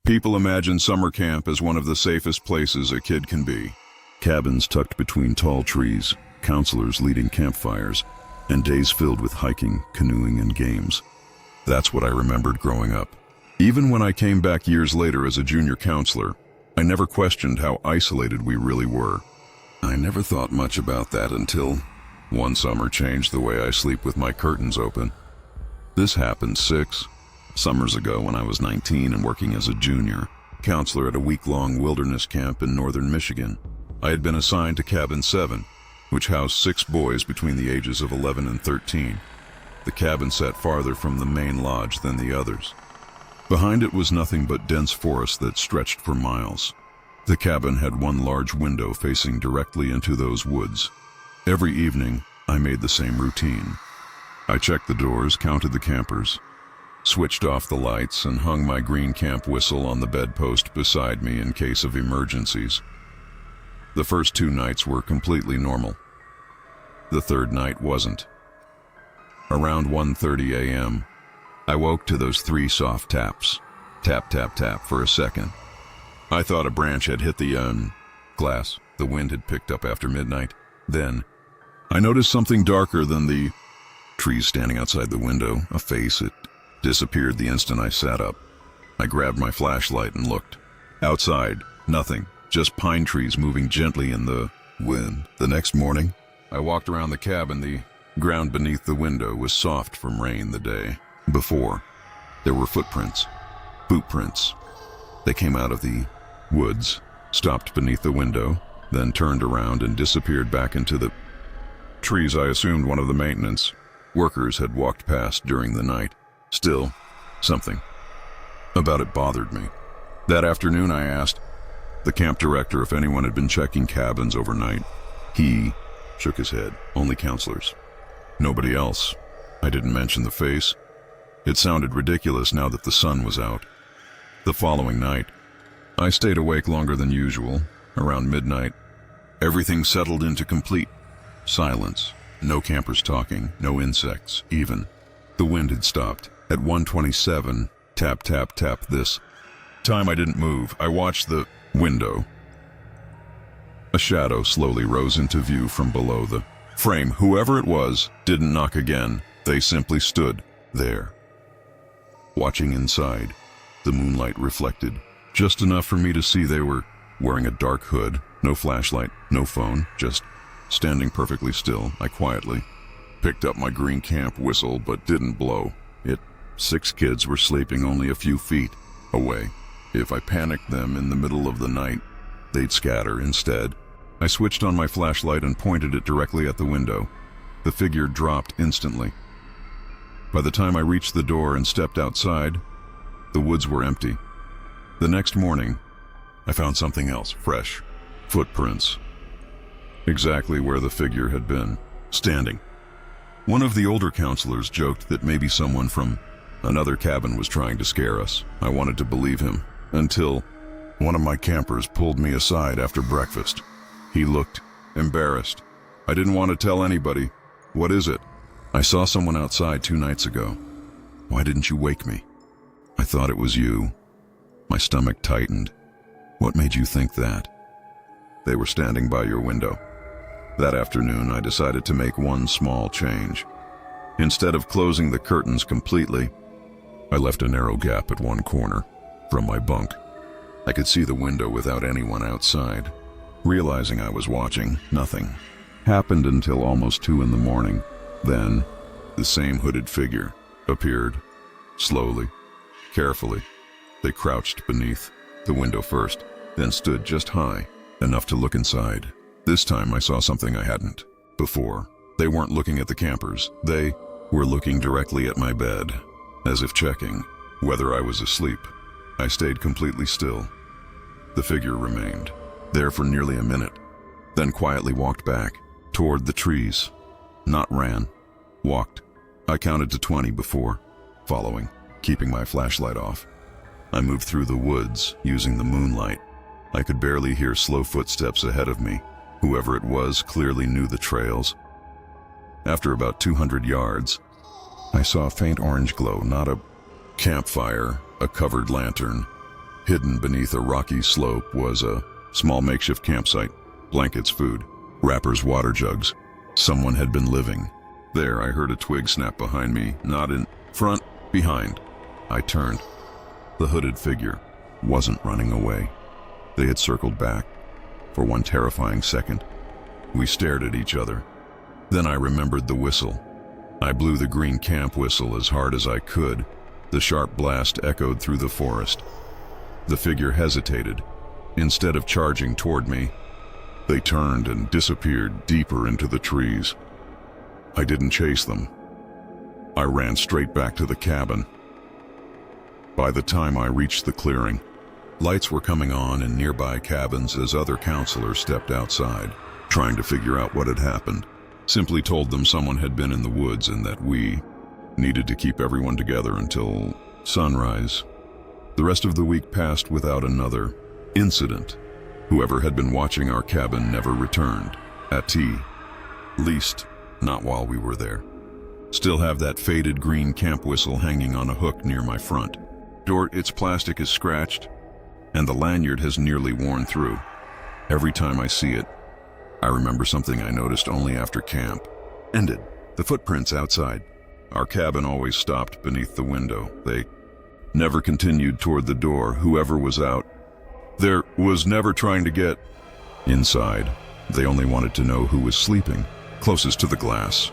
People imagine summer camp as one of the safest places a kid can be. Cabins tucked between tall trees, counselors leading campfires, and days filled with hiking, canoeing, and games. That's what I remembered growing up. Even when I came back years later as a junior counselor, I never questioned how isolated we really were. I never thought much about that until one summer changed the way I sleep with my curtains open. This happened 6 summers ago when I was 19 and working as a junior counselor at a week-long wilderness camp in northern Michigan. I had been assigned to Cabin 7, which housed 6 boys between the ages of 11 and 13. The cabin sat farther from the main lodge than the others. Behind it was nothing but dense forest that stretched for miles. The cabin had one large window facing directly into those woods. Every evening, I made the same routine. I checked the doors, counted the campers, switched off the lights, and hung my green camp whistle on the bedpost beside me in case of emergencies. The first 2 nights were completely normal. The third night wasn't. Around 1:30 a.m., I woke to those 3 soft taps. Tap, tap, tap for a second. I thought a branch had hit the glass. The wind had picked up after midnight. Then, I noticed something darker than the trees standing outside the window. A face. It disappeared the instant I sat up. I grabbed my flashlight and looked. Outside, nothing. Just pine trees moving gently in the wind. The next morning, I walked around the cabin. The ground beneath the window was soft from rain the day before. There were footprints. Boot prints. They came out of the woods, stopped beneath the window, then turned around and disappeared back into the trees. I assumed one of the maintenance workers had walked past during the night. Still, something about it bothered me. That afternoon I asked the camp director if anyone had been checking cabins overnight. He shook his head. Only counselors. Nobody else. I didn't mention the face. It sounded ridiculous now that the sun was out. The following night, I stayed awake longer than usual. Around midnight, everything settled into complete silence. No campers talking, no insects, even. The wind had stopped. At 1:27, tap, tap, tap. This time I didn't move. I watched the window. A shadow slowly rose into view from below the frame. Whoever it was didn't knock again. They simply stood there, watching inside. The moonlight reflected just enough for me to see they were wearing a dark hood. No flashlight, no phone, just standing perfectly still. I quietly picked up my green camp whistle but didn't blow it. 6 kids were sleeping only a few feet away. If I panicked them in the middle of the night, they'd scatter instead. I switched on my flashlight and pointed it directly at the window. The figure dropped instantly. By the time I reached the door and stepped outside, the woods were empty. The next morning, I found something else, fresh. Footprints. Exactly where the figure had been, standing. One of the older counselors joked that maybe someone from another cabin was trying to scare us. I wanted to believe him, until one of my campers pulled me aside after breakfast. He looked embarrassed. I didn't want to tell anybody. What is it? I saw someone outside 2 nights ago. Why didn't you wake me? I thought it was you. My stomach tightened. What made you think that? They were standing by your window. That afternoon, I decided to make one small change. Instead of closing the curtains completely, I left a narrow gap at one corner from my bunk. I could see the window without anyone outside. Realizing I was watching, nothing happened until almost 2 in the morning. Then, the same hooded figure appeared, slowly, carefully. They crouched beneath the window first, then stood just high enough to look inside. This time I saw something I hadn't before. They weren't looking at the campers. They were looking directly at my bed, as if checking whether I was asleep. I stayed completely still. The figure remained there for nearly a minute, then quietly walked back toward the trees. Not ran, walked. I counted to 20 before following, keeping my flashlight off. I moved through the woods using the moonlight. I could barely hear slow footsteps ahead of me. Whoever it was clearly knew the trails. After about 200 yards, I saw a faint orange glow, not a campfire, a covered lantern. Hidden beneath a rocky slope was a small makeshift campsite, blankets, food, wrappers, water jugs. Someone had been living. There, I heard a twig snap behind me, not in front, behind. I turned. The hooded figure wasn't running away. They had circled back. For one terrifying second, we stared at each other. Then I remembered the whistle. I blew the green camp whistle as hard as I could. The sharp blast echoed through the forest. The figure hesitated. Instead of charging toward me, they turned and disappeared deeper into the trees. I didn't chase them. I ran straight back to the cabin. By the time I reached the clearing, lights were coming on in nearby cabins as other counselors stepped outside, trying to figure out what had happened. Simply told them someone had been in the woods and that we needed to keep everyone together until sunrise. The rest of the week passed without another incident. Whoever had been watching our cabin never returned, at least not while we were there. Still have that faded green camp whistle hanging on a hook near my front door. Its plastic is scratched, and the lanyard has nearly worn through. Every time I see it, I remember something I noticed only after camp ended. The footprints outside. Our cabin always stopped beneath the window. They never continued toward the door. Whoever was out there was never trying to get inside. They only wanted to know who was sleeping closest to the glass.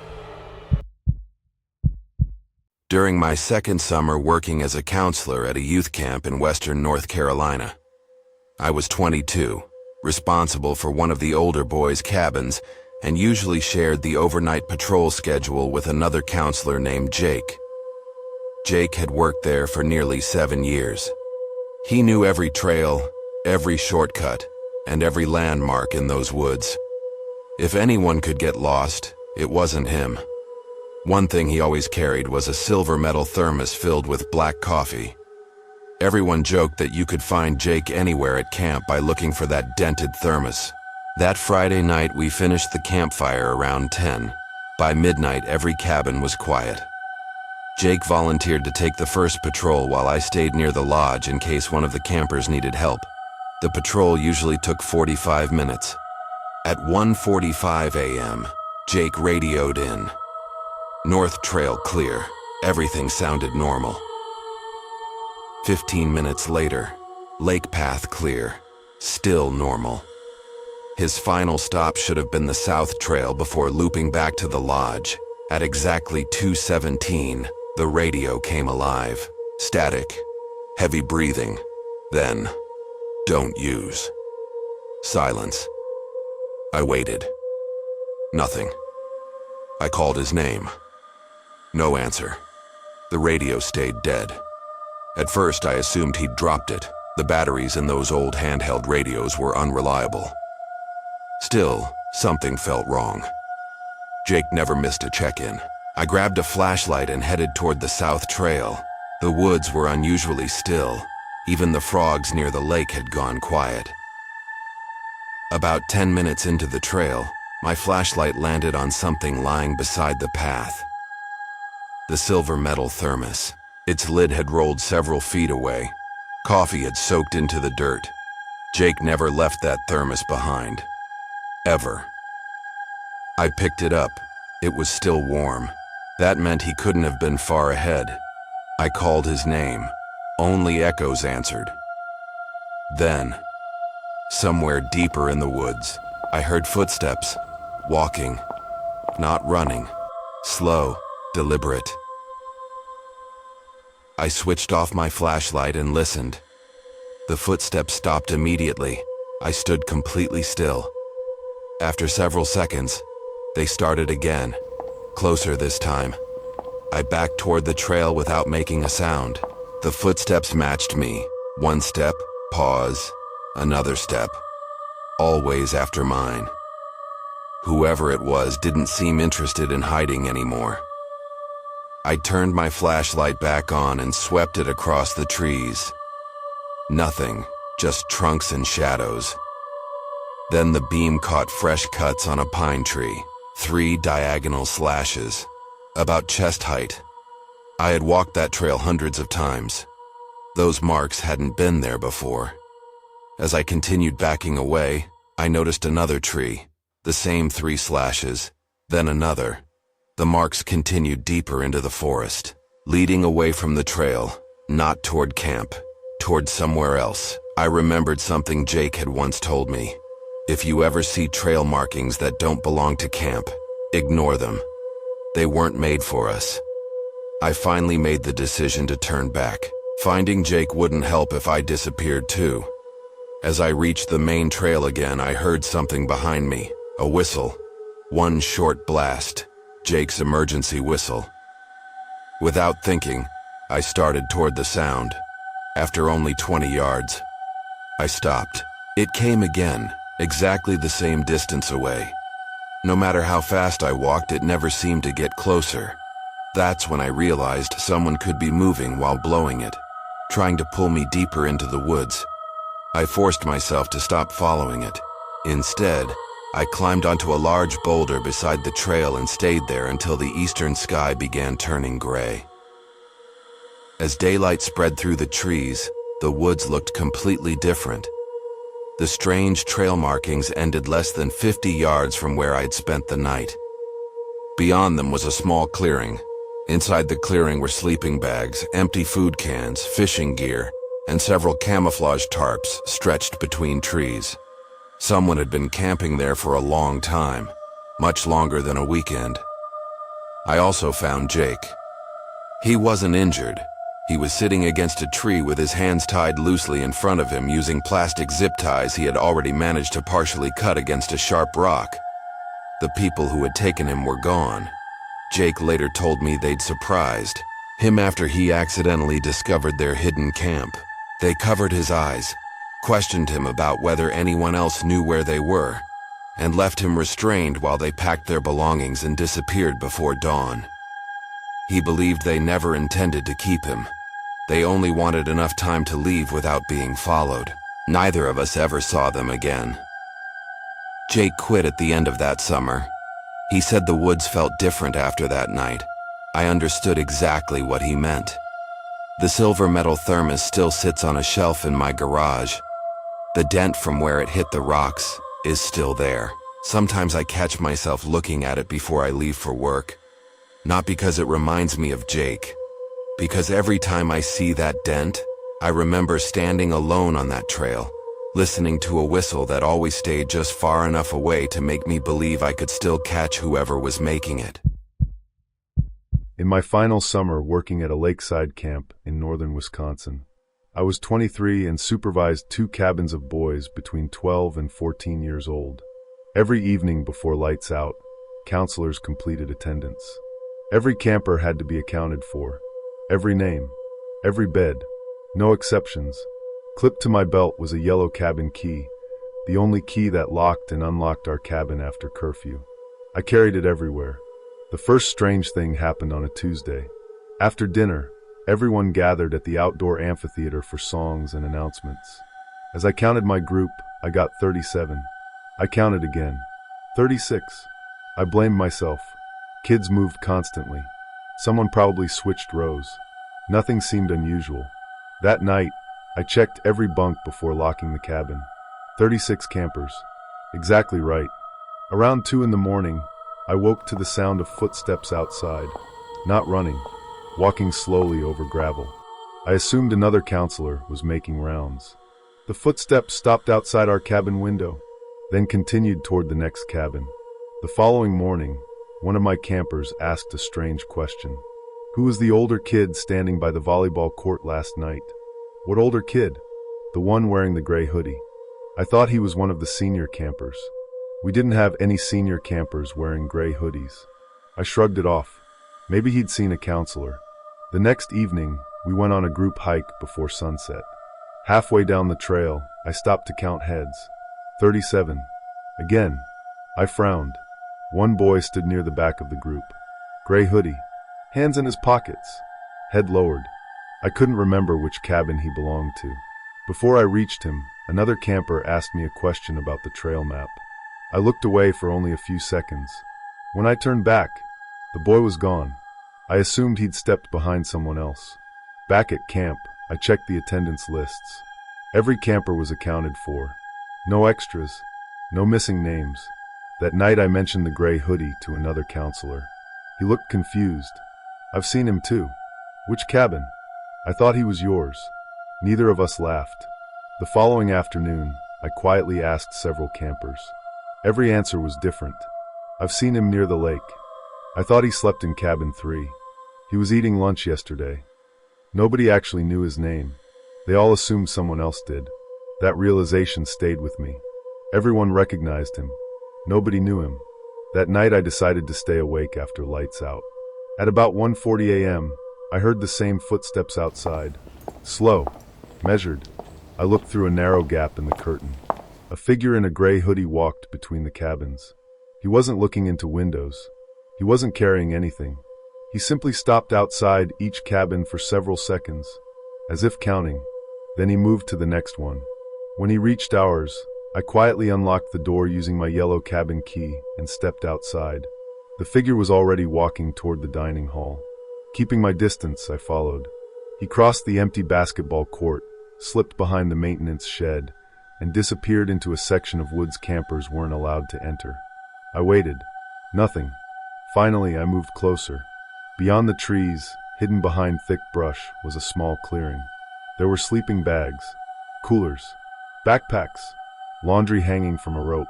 During my second summer working as a counselor at a youth camp in western North Carolina, I was 22, responsible for one of the older boys' cabins, and usually shared the overnight patrol schedule with another counselor named Jake. Jake had worked there for nearly 7 years. He knew every trail, every shortcut, and every landmark in those woods. If anyone could get lost, it wasn't him. One thing he always carried was a silver metal thermos filled with black coffee. Everyone joked that you could find Jake anywhere at camp by looking for that dented thermos. That Friday night, we finished the campfire around 10. By midnight, every cabin was quiet. Jake volunteered to take the first patrol while I stayed near the lodge in case one of the campers needed help. The patrol usually took 45 minutes. At 1:45 a.m., Jake radioed in. North Trail clear. Everything sounded normal. 15 minutes later, Lake Path clear. Still normal. His final stop should have been the South Trail before looping back to the lodge. At exactly 2:17, the radio came alive. Static. Heavy breathing. Then, don't use. Silence. I waited. Nothing. I called his name. No answer. The radio stayed dead. At first, I assumed he'd dropped it. The batteries in those old handheld radios were unreliable. Still, something felt wrong. Jake never missed a check-in. I grabbed a flashlight and headed toward the South Trail. The woods were unusually still. Even the frogs near the lake had gone quiet. About 10 minutes into the trail, my flashlight landed on something lying beside the path. The silver metal thermos. Its lid had rolled several feet away. Coffee had soaked into the dirt. Jake never left that thermos behind. Ever. I picked it up. It was still warm. That meant he couldn't have been far ahead. I called his name. Only echoes answered. Then, somewhere deeper in the woods, I heard footsteps. Walking. Not running. Slow. Deliberate. I switched off my flashlight and listened. The footsteps stopped immediately. I stood completely still. After several seconds, they started again, closer this time. I backed toward the trail without making a sound. The footsteps matched me. One step, pause, another step. Always after mine. Whoever it was didn't seem interested in hiding anymore. I turned my flashlight back on and swept it across the trees. Nothing, just trunks and shadows. Then the beam caught fresh cuts on a pine tree. 3 diagonal slashes, about chest height. I had walked that trail hundreds of times. Those marks hadn't been there before. As I continued backing away, I noticed another tree, the same 3 slashes, then another. The marks continued deeper into the forest, leading away from the trail, not toward camp, toward somewhere else. I remembered something Jake had once told me. If you ever see trail markings that don't belong to camp, ignore them. They weren't made for us. I finally made the decision to turn back. Finding Jake wouldn't help if I disappeared too. As I reached the main trail again, I heard something behind me, a whistle. One short blast, Jake's emergency whistle. Without thinking, I started toward the sound. After only 20 yards, I stopped. It came again, exactly the same distance away. No matter how fast I walked, it never seemed to get closer. That's when I realized someone could be moving while blowing it, trying to pull me deeper into the woods. I forced myself to stop following it. Instead, I climbed onto a large boulder beside the trail and stayed there until the eastern sky began turning gray. As daylight spread through the trees, the woods looked completely different. The strange trail markings ended less than 50 yards from where I'd spent the night. Beyond them was a small clearing. Inside the clearing were sleeping bags, empty food cans, fishing gear, and several camouflage tarps stretched between trees. Someone had been camping there for a long time, much longer than a weekend. I also found Jake. He wasn't injured. He was sitting against a tree with his hands tied loosely in front of him using plastic zip ties he had already managed to partially cut against a sharp rock. The people who had taken him were gone. Jake later told me they'd surprised him after he accidentally discovered their hidden camp. They covered his eyes, questioned him about whether anyone else knew where they were, and left him restrained while they packed their belongings and disappeared before dawn. He believed they never intended to keep him. They only wanted enough time to leave without being followed. Neither of us ever saw them again. Jake quit at the end of that summer. He said the woods felt different after that night. I understood exactly what he meant. The silver metal thermos still sits on a shelf in my garage. The dent from where it hit the rocks is still there. Sometimes I catch myself looking at it before I leave for work. Not because it reminds me of Jake, because every time I see that dent, I remember standing alone on that trail, listening to a whistle that always stayed just far enough away to make me believe I could still catch whoever was making it. In my final summer working at a lakeside camp in northern Wisconsin, I was 23 and supervised 2 cabins of boys between 12 and 14 years old. Every evening before lights out, counselors completed attendance. Every camper had to be accounted for. Every name, every bed, no exceptions. Clipped to my belt was a yellow cabin key, the only key that locked and unlocked our cabin after curfew. I carried it everywhere. The first strange thing happened on a Tuesday. After dinner, everyone gathered at the outdoor amphitheater for songs and announcements. As I counted my group, I got 37. I counted again. 36. I blamed myself. Kids moved constantly. Someone probably switched rows. Nothing seemed unusual. That night, I checked every bunk before locking the cabin. 36 campers. Exactly right. Around 2 in the morning, I woke to the sound of footsteps outside. Not running, walking slowly over gravel. I assumed another counselor was making rounds. The footsteps stopped outside our cabin window, then continued toward the next cabin. The following morning, one of my campers asked a strange question. Who was the older kid standing by the volleyball court last night? What older kid? The one wearing the gray hoodie. I thought he was one of the senior campers. We didn't have any senior campers wearing gray hoodies. I shrugged it off. Maybe he'd seen a counselor. The next evening, we went on a group hike before sunset. Halfway down the trail, I stopped to count heads. 37. Again, I frowned. One boy stood near the back of the group. Gray hoodie, hands in his pockets, head lowered. I couldn't remember which cabin he belonged to. Before I reached him, another camper asked me a question about the trail map. I looked away for only a few seconds. When I turned back, the boy was gone. I assumed he'd stepped behind someone else. Back at camp, I checked the attendance lists. Every camper was accounted for. No extras, no missing names. That night I mentioned the gray hoodie to another counselor. He looked confused. I've seen him too. Which cabin? I thought he was yours. Neither of us laughed. The following afternoon, I quietly asked several campers. Every answer was different. I've seen him near the lake. I thought he slept in cabin 3. He was eating lunch yesterday. Nobody actually knew his name. They all assumed someone else did. That realization stayed with me. Everyone recognized him. Nobody knew him. That night I decided to stay awake after lights out. At about 1:40 a.m., I heard the same footsteps outside. Slow, measured. I looked through a narrow gap in the curtain. A figure in a gray hoodie walked between the cabins. He wasn't looking into windows. He wasn't carrying anything. He simply stopped outside each cabin for several seconds, as if counting. Then he moved to the next one. When he reached ours, I quietly unlocked the door using my yellow cabin key and stepped outside. The figure was already walking toward the dining hall. Keeping my distance, I followed. He crossed the empty basketball court, slipped behind the maintenance shed, and disappeared into a section of woods campers weren't allowed to enter. I waited. Nothing. Finally, I moved closer. Beyond the trees, hidden behind thick brush, was a small clearing. There were sleeping bags, coolers, backpacks, laundry hanging from a rope.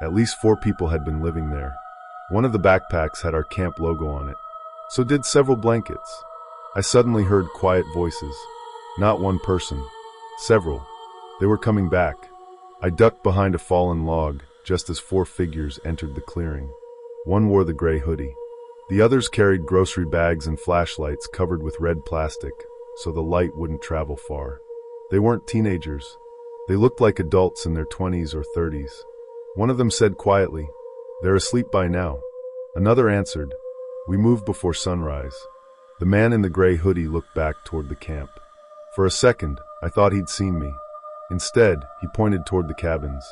At least 4 people had been living there. One of the backpacks had our camp logo on it. So did several blankets. I suddenly heard quiet voices. Not one person. Several. They were coming back. I ducked behind a fallen log just as 4 figures entered the clearing. One wore the gray hoodie. The others carried grocery bags and flashlights covered with red plastic, so the light wouldn't travel far. They weren't teenagers. They looked like adults in their 20s or 30s. One of them said quietly, "They're asleep by now." Another answered, "We moved before sunrise." The man in the gray hoodie looked back toward the camp. For a second, I thought he'd seen me. Instead, he pointed toward the cabins.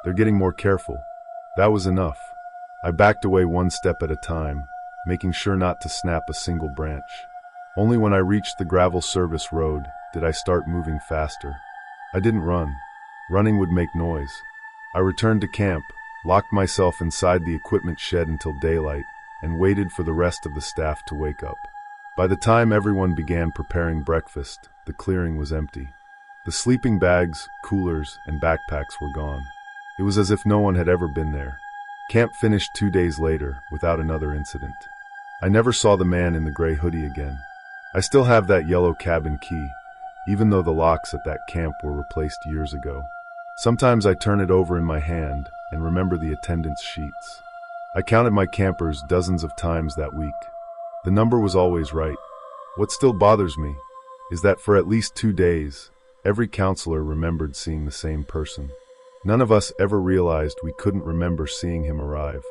"They're getting more careful." That was enough. I backed away one step at a time, making sure not to snap a single branch. Only when I reached the gravel service road did I start moving faster. I didn't run. Running would make noise. I returned to camp, locked myself inside the equipment shed until daylight, and waited for the rest of the staff to wake up. By the time everyone began preparing breakfast, the clearing was empty. The sleeping bags, coolers, and backpacks were gone. It was as if no one had ever been there. Camp finished 2 days later without another incident. I never saw the man in the gray hoodie again. I still have that yellow cabin key, even though the locks at that camp were replaced years ago. Sometimes I turn it over in my hand and remember the attendance sheets. I counted my campers dozens of times that week. The number was always right. What still bothers me is that for at least 2 days, every counselor remembered seeing the same person. None of us ever realized we couldn't remember seeing him arrive.